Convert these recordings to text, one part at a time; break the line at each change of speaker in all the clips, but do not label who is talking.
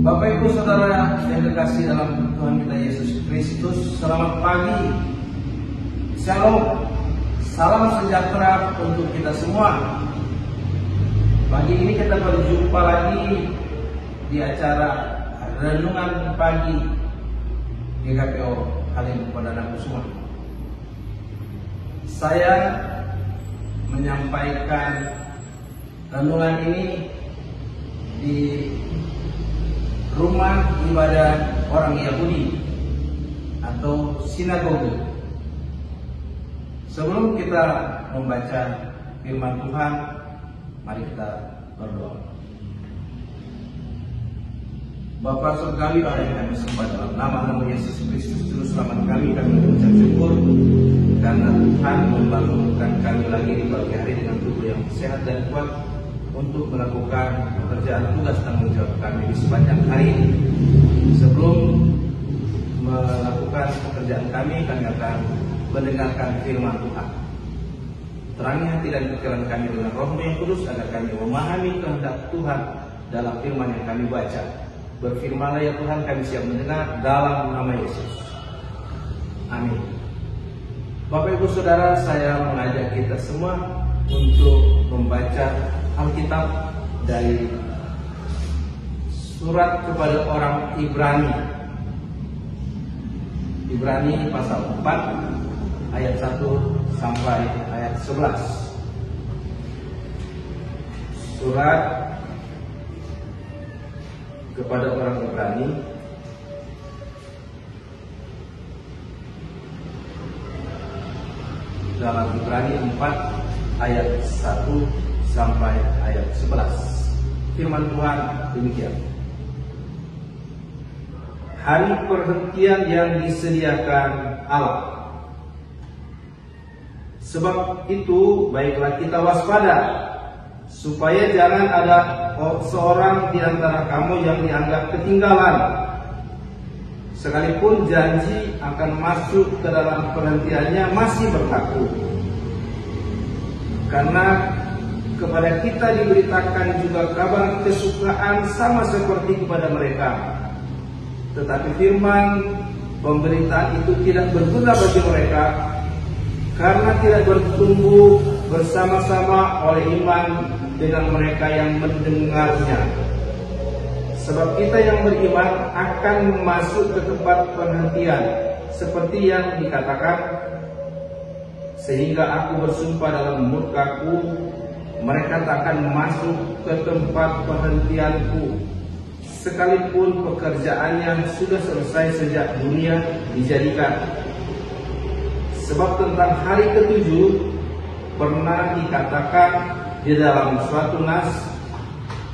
Bapak Ibu Saudara yang kekasih dalam Tuhan kita Yesus Kristus, selamat pagi. Shalom. Salam sejahtera untuk kita semua. Pagi ini kita berjumpa lagi di acara Renungan Pagi GKPO Halim Perdana Kusuma. Saya menyampaikan renungan ini di rumah ibadah orang Yahudi atau sinagoge. Sebelum kita membaca firman Tuhan, mari kita berdoa. Bapa surgawi, Allah yang kami sembah dalam nama Yesus Kristus Juru Selamat kami mengucap syukur karena Tuhan membangunkan kami lagi di pagi hari dengan tubuh yang sehat dan kuat untuk melakukan pekerjaan tugas tanggung jawab kami di sepanjang hari ini. Sebelum melakukan pekerjaan kami akan mendengarkan firman Tuhan. Terangi hati dan pikiran kami dengan Roh-Mu yang kudus agar kami memahami kehendak Tuhan dalam firman yang kami baca. Berfirmanlah ya Tuhan, kami siap mendengar dalam nama Yesus. Amin. Bapak Ibu Saudara, saya mengajak kita semua untuk membaca Alkitab dari surat kepada orang Ibrani. Ibrani pasal 4 ayat 1 sampai ayat 11. Surat kepada orang Ibrani dalam Ibrani 4 ayat 1 sampai ayat 11. Firman Tuhan demikian. Hari perhentian yang disediakan Allah. Sebab itu baiklah kita waspada, supaya jangan ada seorang di antara kamu yang dianggap ketinggalan, sekalipun janji akan masuk ke dalam perhentiannya masih berlaku. Karena kepada kita diberitakan juga kabar kesukaan sama seperti kepada mereka. Tetapi firman pemberitaan itu tidak berguna bagi mereka, karena tidak bertumbuh bersama-sama oleh iman dengan mereka yang mendengarnya. Sebab kita yang beriman akan masuk ke tempat perhentian, seperti yang dikatakan, sehingga aku bersumpah dalam murkaku, mereka tak akan masuk ke tempat perhentianku, sekalipun pekerjaannya sudah selesai sejak dunia dijadikan. Sebab tentang hari ketujuh pernah dikatakan di dalam suatu nas,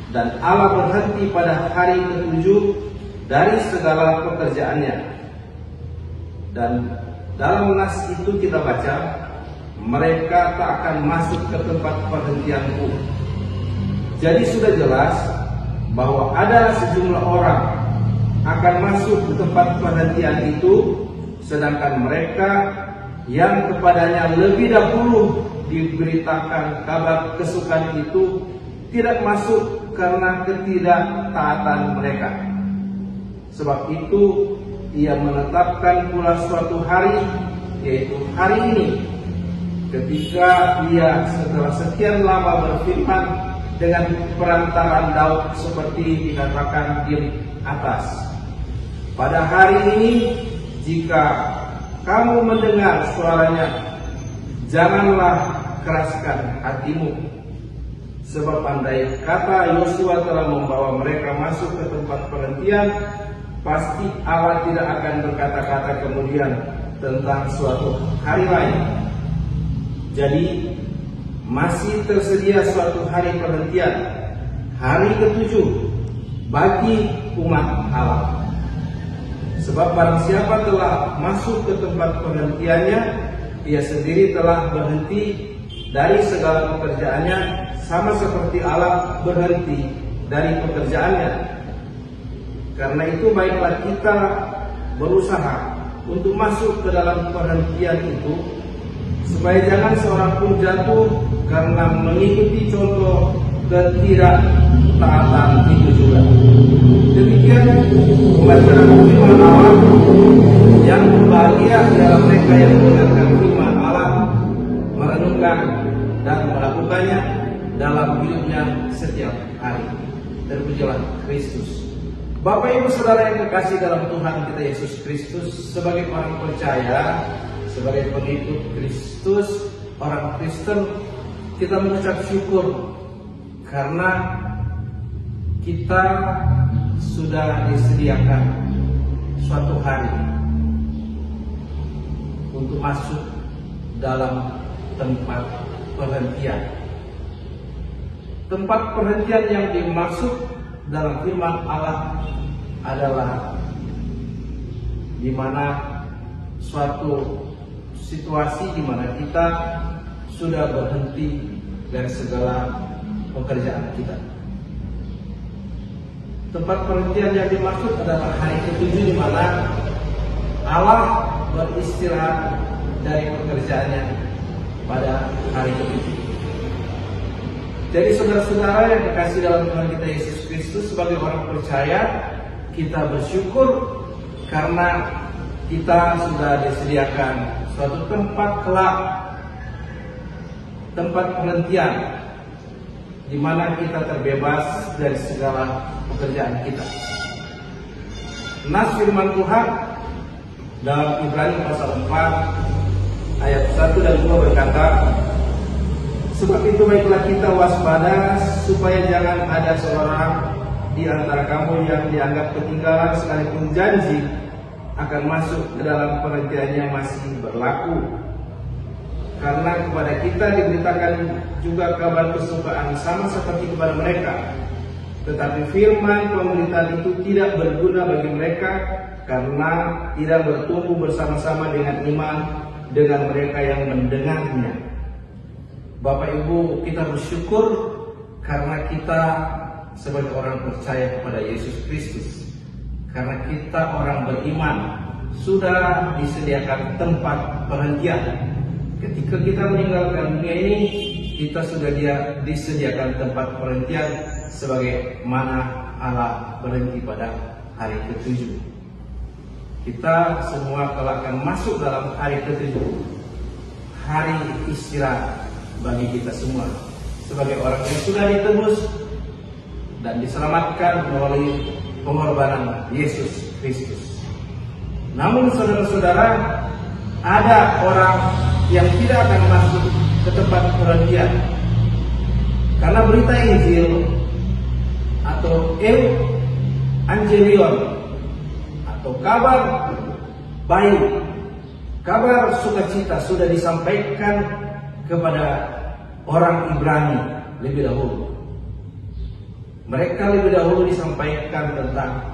dan Allah berhenti pada hari ketujuh dari segala pekerjaannya. Dan dalam nas itu kita baca, mereka tak akan masuk ke tempat perhentianku. Jadi sudah jelas bahwa ada sejumlah orang akan masuk ke tempat perhentian itu, sedangkan mereka yang kepadanya lebih dahulu diberitakan kabar kesukaan itu tidak masuk karena ketidaktaatan mereka. Sebab itu ia menetapkan pula suatu hari, yaitu hari ini, ketika ia setelah sekian lama berfirman dengan perantaran Daud seperti dikatakan di atas. Pada hari ini, jika kamu mendengar suaranya, janganlah keraskan hatimu. Sebab andai kata Yosua telah membawa mereka masuk ke tempat perhentian, pasti Allah tidak akan berkata-kata kemudian tentang suatu hari lain. Jadi masih tersedia suatu hari perhentian, hari ketujuh bagi umat Allah. Sebab barang siapa telah masuk ke tempat perhentiannya, ia sendiri telah berhenti dari segala pekerjaannya, sama seperti Allah berhenti dari pekerjaannya. Karena itu baiklah kita berusaha untuk masuk ke dalam perhentian itu, supaya jangan seorang pun jatuh karena mengikuti contoh ketidak taatan itu juga. Demikian demikian pembacaan firman Allah yang berbahagia adalah mereka yang mendengarkan firman Allah, merenungkan dan melakukannya dalam hidupnya setiap hari. Terpujilah Kristus. Bapak Ibu Saudara yang terkasih dalam Tuhan kita Yesus Kristus, sebagai orang percaya, sebagai pengikut Kristus, orang Kristen, kita mengucap syukur karena kita sudah disediakan suatu hari untuk masuk dalam tempat perhentian. Tempat perhentian yang dimaksud dalam firman Allah adalah di mana suatu situasi di mana kita sudah berhenti dari segala pekerjaan kita. Tempat perhentian yang dimaksud adalah hari ketujuh di mana Allah beristirahat dari pekerjaannya pada hari ketujuh. Jadi saudara-saudara yang dikasih dalam Tuhan kita Yesus Kristus, sebagai orang percaya, kita bersyukur karena kita sudah disediakan suatu tempat kelak, tempat penghentian di mana kita terbebas dari segala pekerjaan kita. Nas firman Tuhan dalam Ibrani pasal 4 ayat 1 dan 2 berkata, sebab itu baiklah kita waspada supaya jangan ada seorang di antara kamu yang dianggap ketinggalan sekalipun janji akan masuk ke dalam perhentian yang masih berlaku. Karena kepada kita diberitakan juga kabar kesukaan sama seperti kepada mereka. Tetapi firman pemberitaan itu tidak berguna bagi mereka karena tidak bertumbuh bersama-sama dengan iman dengan mereka yang mendengarnya. Bapak Ibu, kita bersyukur karena kita sebagai orang percaya kepada Yesus Kristus. Karena kita orang beriman sudah disediakan tempat perhentian. Ketika kita meninggalkan dunia ini, kita sudah disediakan tempat perhentian sebagaimana Allah berhenti pada hari ketujuh. Kita semua akan masuk dalam hari ketujuh, hari istirahat bagi kita semua sebagai orang yang sudah ditebus dan diselamatkan melalui pengorbanan Yesus Kristus. Namun saudara-saudara, ada orang yang tidak akan masuk ke tempat perhentian karena berita Injil atau Evangelion atau kabar baik, kabar sukacita sudah disampaikan kepada orang Ibrani lebih dahulu. Mereka lebih dahulu disampaikan tentang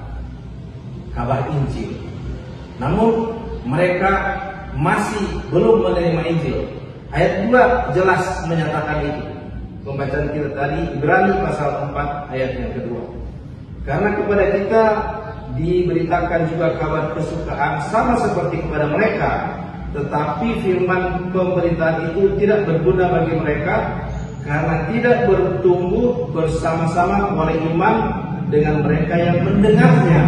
kabar Injil. Namun mereka masih belum menerima Injil. Ayat 2 jelas menyatakan itu. Pembacaan kita tadi Ibrani pasal 4 ayat yang kedua. Karena kepada kita diberitakan juga kabar kesukaan sama seperti kepada mereka, tetapi firman pemberitaan itu tidak berguna bagi mereka karena tidak bertumbuh bersama-sama oleh iman dengan mereka yang mendengarnya.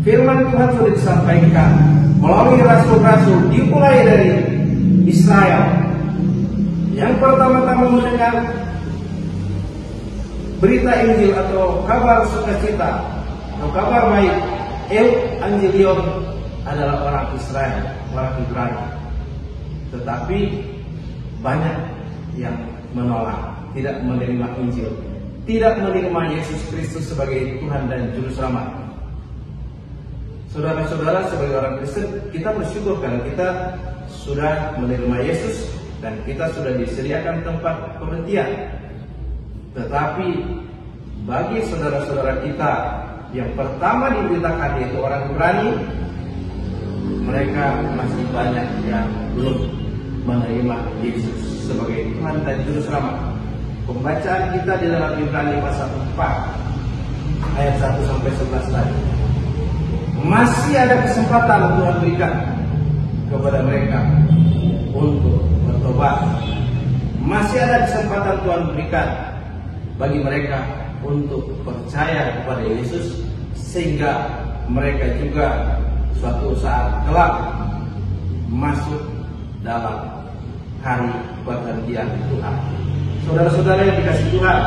Firman Tuhan sudah disampaikan melalui rasul-rasul, dimulai dari Israel yang pertama-tama mendengar berita Injil atau kabar sukacita atau kabar baik, Evangelion, adalah orang Israel, orang Ibrani. Tetapi banyak yang menolak, tidak menerima Injil, tidak menerima Yesus Kristus sebagai Tuhan dan Juru Selamat. Saudara-saudara, sebagai orang Kristen, kita bersyukur karena kita sudah menerima Yesus dan kita sudah disediakan tempat perhentian. Tetapi bagi saudara-saudara kita yang pertama diberitakan, yaitu orang Ibrani, mereka masih banyak yang belum menerima Yesus sebagai Tuhan dan Juru Selamat. Pembacaan kita di dalam Ibrani pasal 4 ayat 1 sampai 11 tadi. Masih ada kesempatan Tuhan berikan kepada mereka untuk bertobat. Masih ada kesempatan Tuhan berikan bagi mereka untuk percaya kepada Yesus sehingga mereka juga suatu saat kelak masuk dalam hari perhentian Tuhan. Saudara-saudara yang dikasihi Tuhan,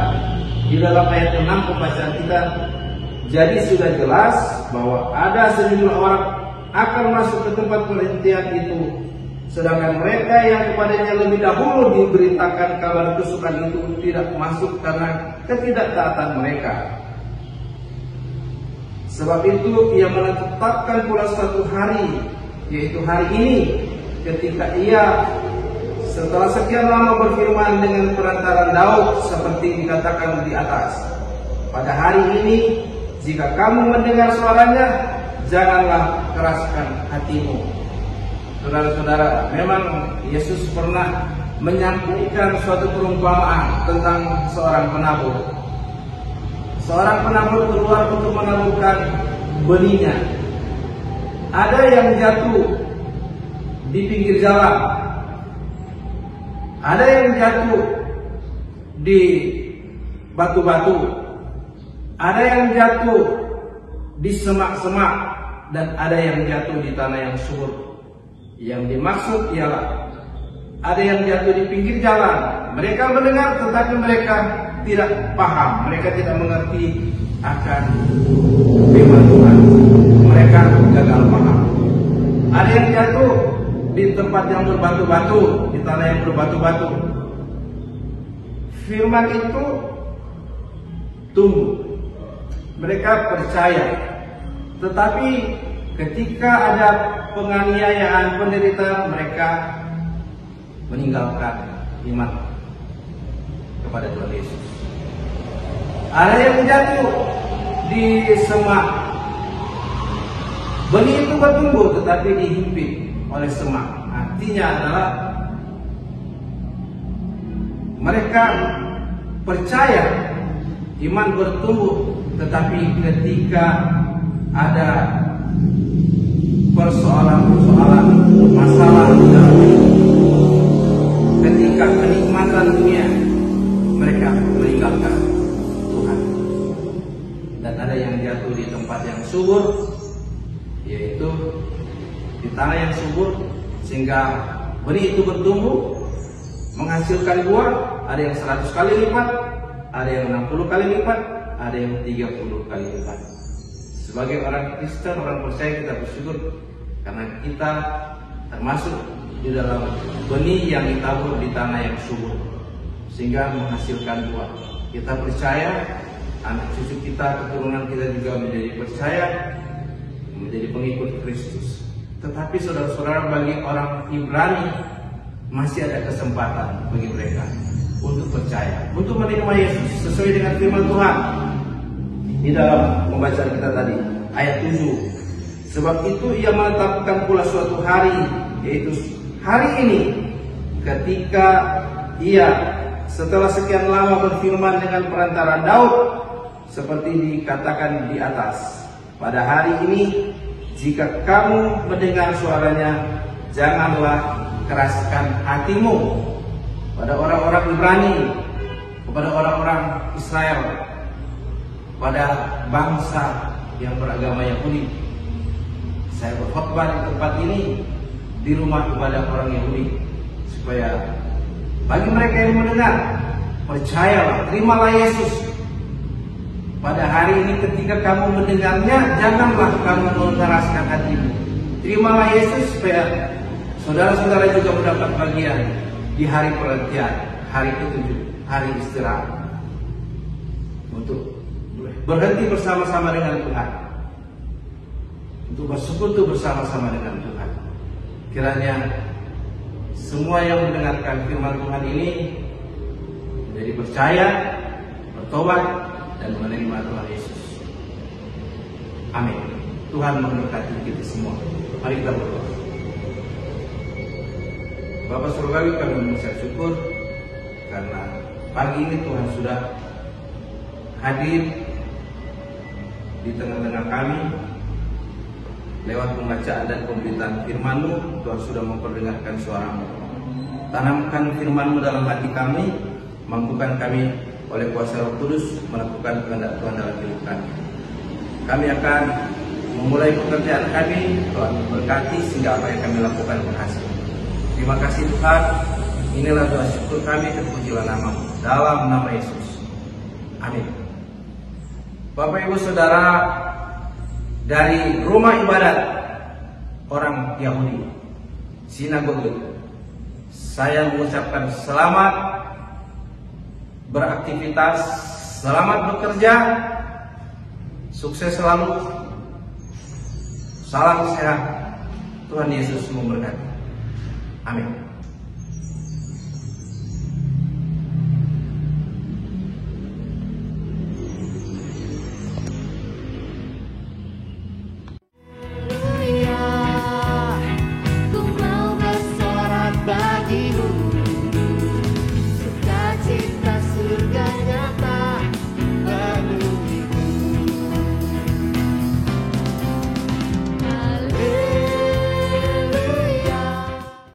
di dalam ayat 6 pembacaan kita, jadi sudah jelas bahwa ada sejumlah orang akan masuk ke tempat perhentian itu, sedangkan mereka yang kepadanya lebih dahulu diberitakan kabar kesukaan itu tidak masuk karena ketidaktaatan mereka. Sebab itu ia menetapkan pula suatu hari, yaitu hari ini, ketika ia setelah sekian lama berfirman dengan perantaran Daud seperti dikatakan di atas. Pada hari ini, jika kamu mendengar suaranya, janganlah keraskan hatimu. Saudara-saudara, memang Yesus pernah menyampaikan suatu perumpamaan tentang seorang penabur. Seorang penabur keluar untuk menaburkan benihnya. Ada yang jatuh di pinggir jalan, ada yang jatuh di batu-batu, ada yang jatuh di semak-semak, dan ada yang jatuh di tanah yang subur. Yang dimaksud ialah ada yang jatuh di pinggir jalan. Mereka mendengar tetapi mereka tidak paham, mereka tidak mengerti akan firman Tuhan. Mereka gagal paham. Ada yang jatuh di tempat yang berbatu-batu, di tanah yang berbatu-batu. Firman itu tumbuh. Mereka percaya. Tetapi ketika ada penganiayaan, penderitaan, mereka meninggalkan iman kepada Tuhan Yesus. Ada yang jatuh di semak. Benih itu bertumbuh tetapi dihimpit oleh semak. Artinya adalah mereka percaya, iman bertumbuh, tetapi ketika ada persoalan-persoalan, masalah dalam hidup, ketika kenikmatan dunia, mereka meninggalkan Tuhan. Dan ada yang jatuh di tempat yang subur, yaitu di tanah yang subur, sehingga benih itu bertumbuh, menghasilkan buah. Ada yang 100 kali lipat, ada yang 60 kali lipat, ada yang 30 kali lipat. Sebagai orang Kristen, orang percaya, kita bersyukur karena kita termasuk di dalam benih yang ditabur di tanah yang subur, sehingga menghasilkan buah. Kita percaya anak cucu kita, keturunan kita juga menjadi percaya, menjadi pengikut Kristus. Tetapi saudara-saudara, bagi orang Ibrani masih ada kesempatan bagi mereka untuk percaya, untuk menerima Yesus sesuai dengan firman Tuhan di dalam pembacaan kita tadi, ayat 7. Sebab itu ia menetapkan pula suatu hari, yaitu hari ini, ketika ia setelah sekian lama berfirman dengan perantaran Daud seperti dikatakan di atas. Pada hari ini, jika kamu mendengar suaranya, janganlah keraskan hatimu. Pada orang-orang Ibrani, kepada orang-orang Israel, pada bangsa yang beragama Yahudi. Saya berkhotbah di tempat ini, di rumah ibadah orang Yahudi, supaya bagi mereka yang mendengar, percayalah, terimalah Yesus. Pada hari ini ketika kamu mendengarnya, janganlah kamu mengeraskan hatimu. Terimalah Yesus supaya saudara-saudara juga mendapat bagian di hari perhentian, hari ke-7, hari istirahat, untuk berhenti bersama-sama dengan Tuhan, untuk bersekutu bersama-sama dengan Tuhan. Kiranya semua yang mendengarkan firman Tuhan ini menjadi percaya, bertobat, dan menerima Tuhan Yesus. Amin. Tuhan memberkati kita semua. Mari kita berdoa. Bapa Surgawi, kami mengucap syukur karena pagi ini Tuhan sudah hadir di tengah-tengah kami lewat pembacaan dan pemberitaan firman-Mu. Tuhan sudah memperdengarkan suara-Mu. Tanamkan firman-Mu dalam hati kami, mampukan kami oleh kuasa Roh Kudus melakukan kehendak Tuhan dalam hidup kami. kami akan memulai pekerjaan kami. Tuhan memberkati sehingga apa yang kami lakukan berhasil. Terima kasih Tuhan. Inilah doa syukur kami, terpujilah nama-Mu dalam nama Yesus. Amin. Bapak Ibu Saudara, dari rumah ibadat orang Yahudi, sinagoge, saya mengucapkan selamat beraktivitas, selamat bekerja, sukses selalu, salam sehat, Tuhan Yesus memberkati. Amin.